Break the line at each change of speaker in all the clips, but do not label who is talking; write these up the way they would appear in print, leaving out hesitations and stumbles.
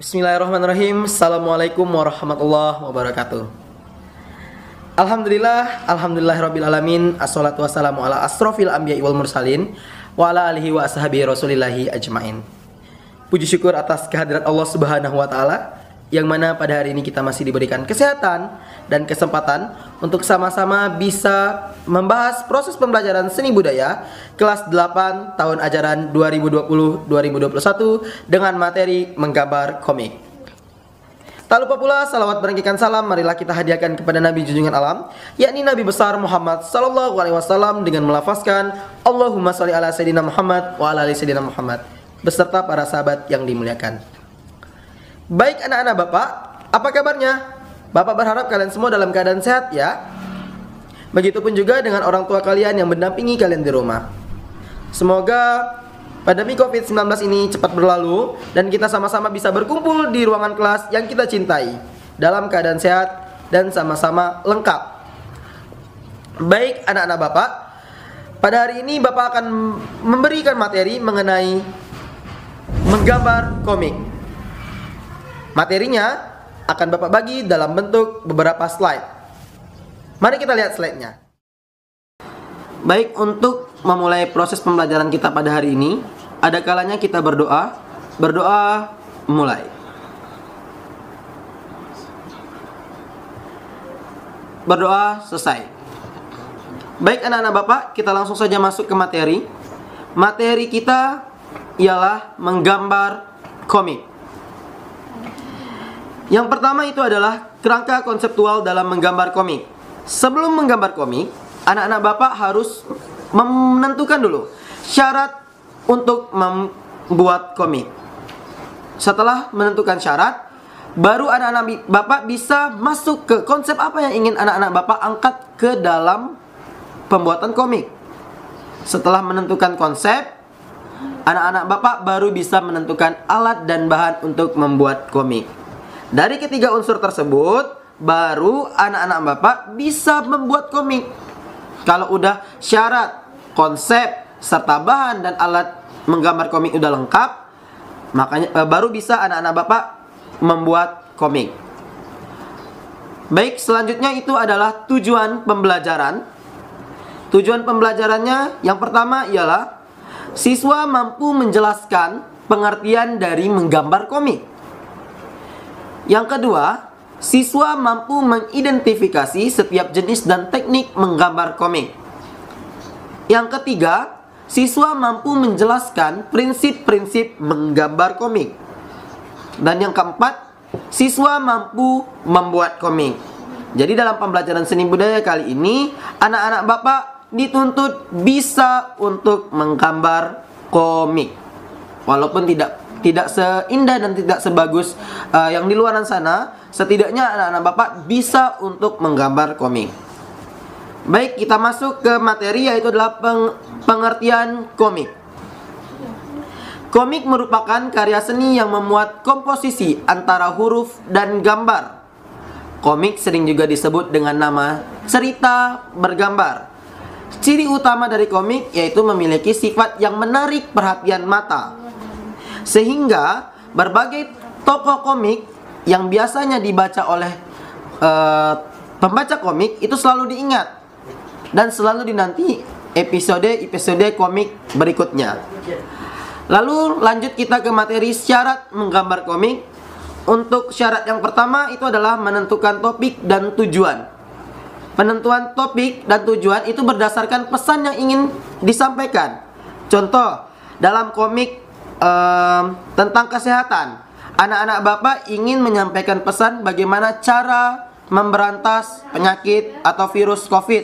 Bismillahirrahmanirrahim. Assalamualaikum warahmatullahi wabarakatuh. Alhamdulillahirabbil alamin. Assalatu wassalamu ala asrofil anbiya'i wal mursalin wa ala alihi wa ashabihi rasulillahi ajmain. Puji syukur atas kehadirat Allah Subhanahu wa taala yang mana pada hari ini kita masih diberikan kesehatan dan kesempatan untuk sama-sama bisa membahas proses pembelajaran seni budaya kelas 8 tahun ajaran 2020-2021 dengan materi menggambar komik. Tak lupa pula salawat berangkikan salam marilah kita hadiahkan kepada Nabi junjungan alam, yakni Nabi besar Muhammad sallallahu alaihi wasallam dengan melafazkan Allahumma sholli ala sayyidina Muhammad wa ala ali sayyidina Muhammad beserta para sahabat yang dimuliakan. Baik anak-anak Bapak, apa kabarnya? Bapak berharap kalian semua dalam keadaan sehat ya. Begitupun juga dengan orang tua kalian yang mendampingi kalian di rumah. Semoga pandemi COVID-19 ini cepat berlalu dan kita sama-sama bisa berkumpul di ruangan kelas yang kita cintai dalam keadaan sehat dan sama-sama lengkap. Baik anak-anak Bapak, pada hari ini Bapak akan memberikan materi mengenai menggambar komik. Materinya akan Bapak bagi dalam bentuk beberapa slide. Mari kita lihat slide-nya. Baik, untuk memulai proses pembelajaran kita pada hari ini, ada kalanya kita berdoa. Berdoa mulai. Berdoa selesai. Baik anak-anak Bapak, kita langsung saja masuk ke materi. Materi kita ialah menggambar komik. Yang pertama itu adalah kerangka konseptual dalam menggambar komik. Sebelum menggambar komik, anak-anak Bapak harus menentukan dulu syarat untuk membuat komik. Setelah menentukan syarat, baru anak-anak Bapak bisa masuk ke konsep apa yang ingin anak-anak Bapak angkat ke dalam pembuatan komik. Setelah menentukan konsep, anak-anak Bapak baru bisa menentukan alat dan bahan untuk membuat komik. Dari ketiga unsur tersebut, baru anak-anak Bapak bisa membuat komik. Kalau udah syarat, konsep, serta bahan dan alat menggambar komik udah lengkap, makanya baru bisa anak-anak Bapak membuat komik. Baik, selanjutnya itu adalah tujuan pembelajaran. Tujuan pembelajarannya yang pertama ialah siswa mampu menjelaskan pengertian dari menggambar komik. Yang kedua, siswa mampu mengidentifikasi setiap jenis dan teknik menggambar komik. Yang ketiga, siswa mampu menjelaskan prinsip-prinsip menggambar komik. Dan yang keempat, siswa mampu membuat komik. Jadi dalam pembelajaran seni budaya kali ini, anak-anak Bapak dituntut bisa untuk menggambar komik. Walaupun tidak seindah dan tidak sebagus yang di luaran sana, setidaknya anak-anak Bapak bisa untuk menggambar komik. Baik, kita masuk ke materi, yaitu adalah pengertian komik. Komik merupakan karya seni yang memuat komposisi antara huruf dan gambar. Komik sering juga disebut dengan nama cerita bergambar. Ciri utama dari komik yaitu memiliki sifat yang menarik perhatian mata, sehingga berbagai tokoh komik yang biasanya dibaca oleh pembaca komik itu selalu diingat dan selalu dinanti episode komik berikutnya. Lalu lanjut kita ke materi syarat menggambar komik. Untuk syarat yang pertama itu adalah menentukan topik dan tujuan. Penentuan topik dan tujuan itu berdasarkan pesan yang ingin disampaikan. Contoh, dalam komik tentang kesehatan, anak-anak Bapak ingin menyampaikan pesan bagaimana cara memberantas penyakit atau virus COVID.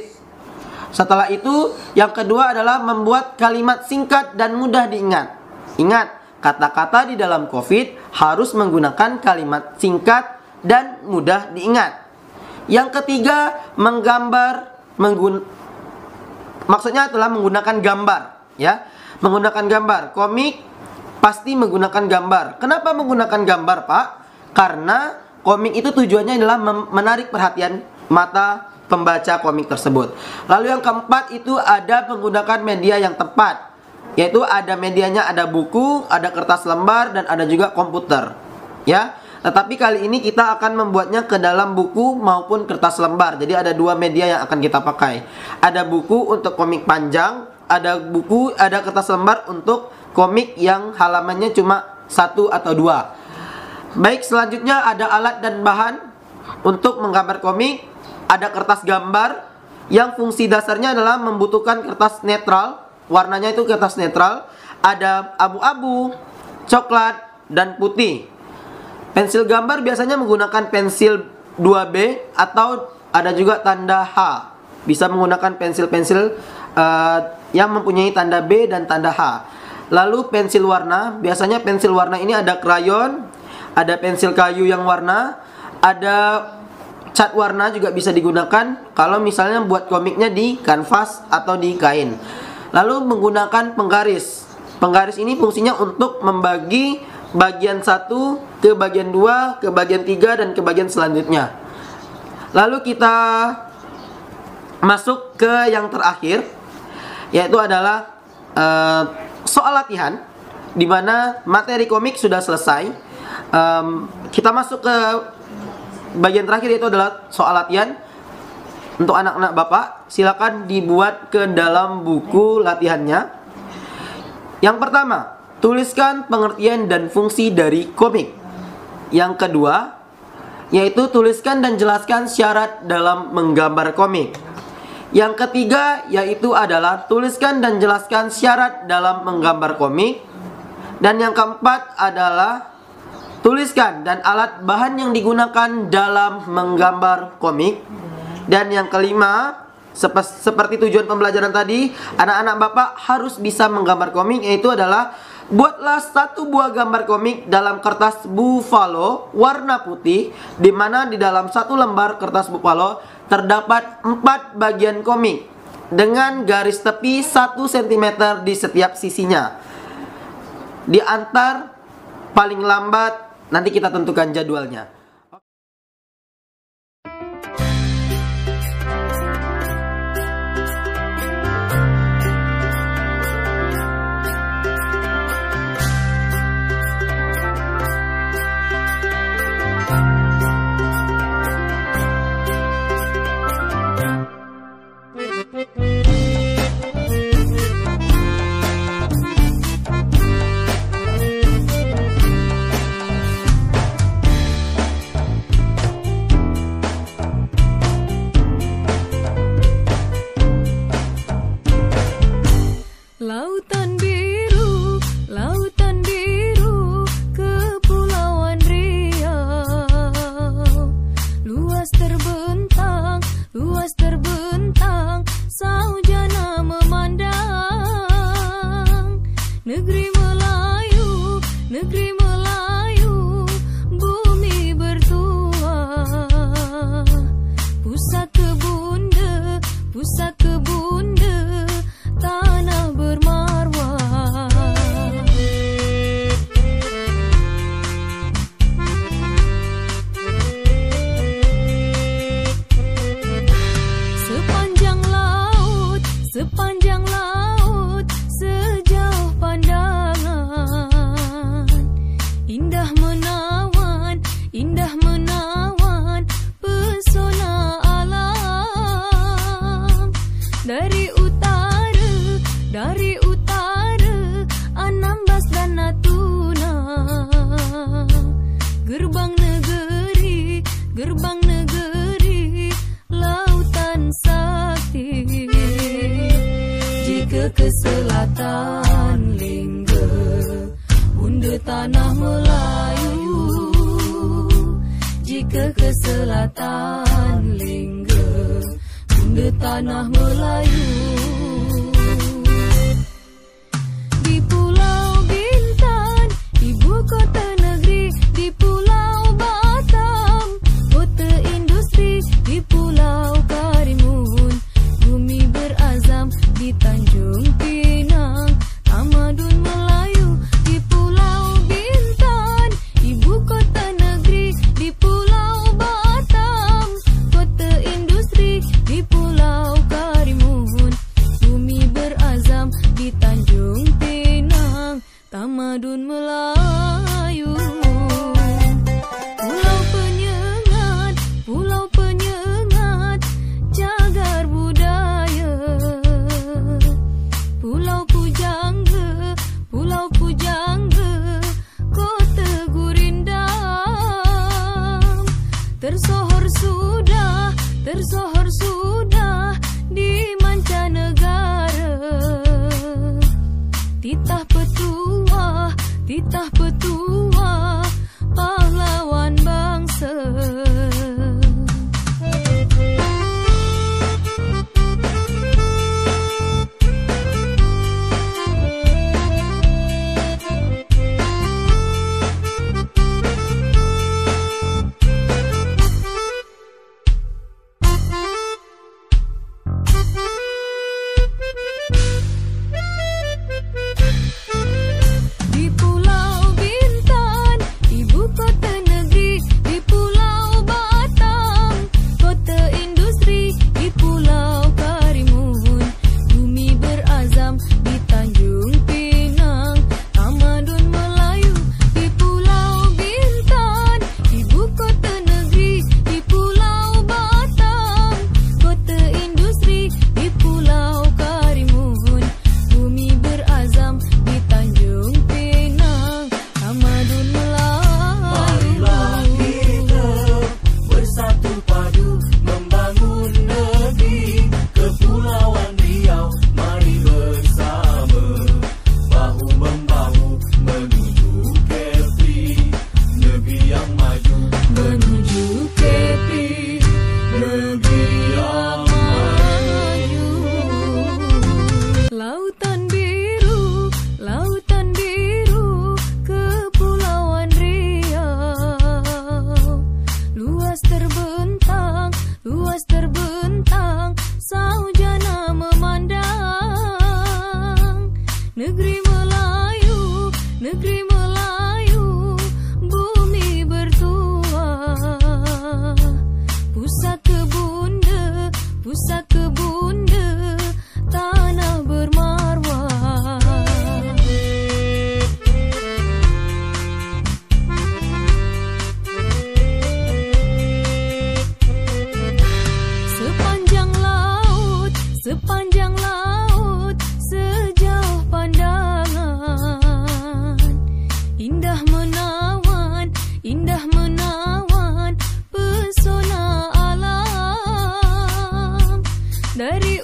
Setelah itu, yang kedua adalah membuat kalimat singkat dan mudah diingat. Ingat, kata-kata di dalam COVID harus menggunakan kalimat singkat dan mudah diingat. Yang ketiga, maksudnya adalah menggunakan gambar, ya. Menggunakan gambar. Komik pasti menggunakan gambar. Kenapa menggunakan gambar, Pak? Karena komik itu tujuannya adalah menarik perhatian mata pembaca komik tersebut. Lalu yang keempat itu ada menggunakan media yang tepat. Yaitu ada medianya, ada buku, ada kertas lembar, dan ada juga komputer. ya. Tetapi kali ini kita akan membuatnya ke dalam buku maupun kertas lembar. Jadi ada dua media yang akan kita pakai. Ada buku untuk komik panjang, ada kertas lembar untuk komik yang halamannya cuma 1 atau 2. Baik, selanjutnya ada alat dan bahan untuk menggambar komik. Ada kertas gambar yang fungsi dasarnya adalah membutuhkan kertas netral. Warnanya itu kertas netral. Ada abu-abu, coklat, dan putih. Pensil gambar biasanya menggunakan pensil 2B atau ada juga tanda H. Bisa menggunakan pensil-pensil yang mempunyai tanda B dan tanda H. Lalu pensil warna, biasanya pensil warna ini ada krayon, ada pensil kayu yang warna, ada cat warna juga bisa digunakan kalau misalnya buat komiknya di kanvas atau di kain. Lalu menggunakan penggaris. Penggaris ini fungsinya untuk membagi bagian 1 ke bagian 2, ke bagian 3, dan ke bagian selanjutnya. Lalu kita masuk ke yang terakhir, yaitu adalah soal latihan, dimana materi komik sudah selesai. Kita masuk ke bagian terakhir, yaitu adalah soal latihan. Untuk anak-anak Bapak, silakan dibuat ke dalam buku latihannya. Yang pertama, tuliskan pengertian dan fungsi dari komik. Yang kedua, yaitu tuliskan dan jelaskan syarat dalam menggambar komik. Yang ketiga, yaitu adalah tuliskan dan jelaskan syarat dalam menggambar komik. Dan yang keempat adalah tuliskan dan alat bahan yang digunakan dalam menggambar komik. Dan yang kelima, seperti tujuan pembelajaran tadi, anak-anak Bapak harus bisa menggambar komik, yaitu adalah buatlah 1 buah gambar komik dalam kertas buffalo warna putih, di mana di dalam 1 lembar kertas buffalo terdapat 4 bagian komik dengan garis tepi 1 cm di setiap sisinya. Diantar paling lambat, nanti kita tentukan jadwalnya.
Lautan biru, Kepulauan Riau. Luas terbentang, saujana memandang. Negeri Melayu, bumi bertuah. Pusat kebun, tanah bermarwah. Sepanjang laut, sejauh pandangan. Indah menawan, pesona alam. Dari utara, Anambas dan Natuna. Gerbang negeri, lautan sakti. Jika ke selatan Lingga, bunda tanah Melayu. Jika ke selatan Lingga, bunda tanah Melayu. Di Pulau Bintan, ibu kota negeri. Di Pulau Batam, kota industri. Di Pulau Karimun, bumi berazam. Di Tanjung Pinang, tamadun Melayu. Di Pulau Bintan, ibu kota negeri. Di Pulau Batam, kota industri. Di Pulau Karimun, bumi berazam. Di Tanjung Pinang, tamadun Melayu. titah petua pahlawan bangsa. Di Pulau Bintan, ibu kota negeri, di Pulau Batam, kota industri, di Pulau Karimun, bumi berazam, di Tanjung Pinang, tamadun Melayu. Di Pulau Bintan, ibu kota negeri, di Pulau Batam, kota industri, di Pulau Karimun, bumi berazam, di Tanjung Pinang, tamadun
Marilah kita bersatu padu membangun negeri Kepulauan Riau. Mari bersama bahu membahu menuju Kepri, negeri yang maju.
menuju Kepri, negeri yang maju. Lautan biru, Kepulauan Riau, luas terbentang, saujana memandang. Negeri Melayu, bumi bertua, pusat kebunda, tanah bermarwah. Sepanjang laut, sejauh pandangan, indah menawan, pesona alam. Dari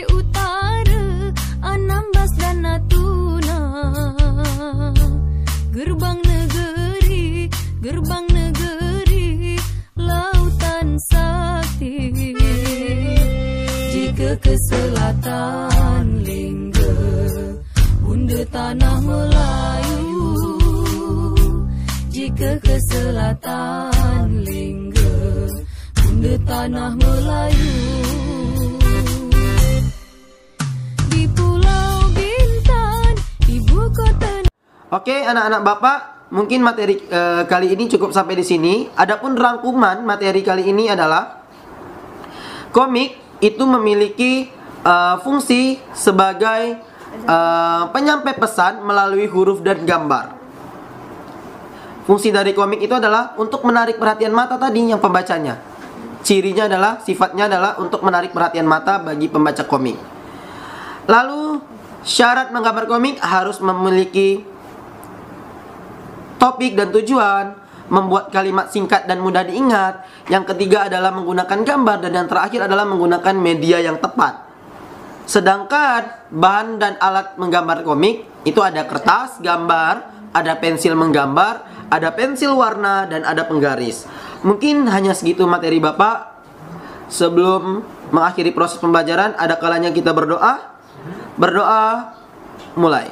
utara, Anambas dan Natuna, gerbang negeri, lautan sakti. Jika ke selatan Lingga, bunda tanah Melayu. Jika ke selatan Lingga, bunda tanah Melayu. Di Pulau Bintan, ibu kota.
Oke, anak-anak Bapak, mungkin materi kali ini cukup sampai di sini. Adapun rangkuman materi kali ini adalah komik itu memiliki fungsi sebagai penyampai pesan melalui huruf dan gambar. Fungsi dari komik itu adalah untuk menarik perhatian mata tadi yang pembacanya. Cirinya adalah, sifatnya adalah untuk menarik perhatian mata bagi pembaca komik. Lalu syarat menggambar komik harus memiliki topik dan tujuan, membuat kalimat singkat dan mudah diingat. Yang ketiga adalah menggunakan gambar, dan yang terakhir adalah menggunakan media yang tepat. Sedangkan bahan dan alat menggambar komik itu ada kertas, gambar, ada pensil menggambar, ada pensil warna, dan ada penggaris. Mungkin hanya segitu materi Bapak. Sebelum mengakhiri proses pembelajaran, ada kalanya kita berdoa. Berdoa, mulai.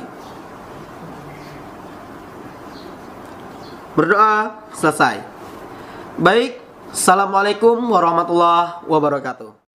Berdoa, selesai. Baik, assalamualaikum warahmatullahi wabarakatuh.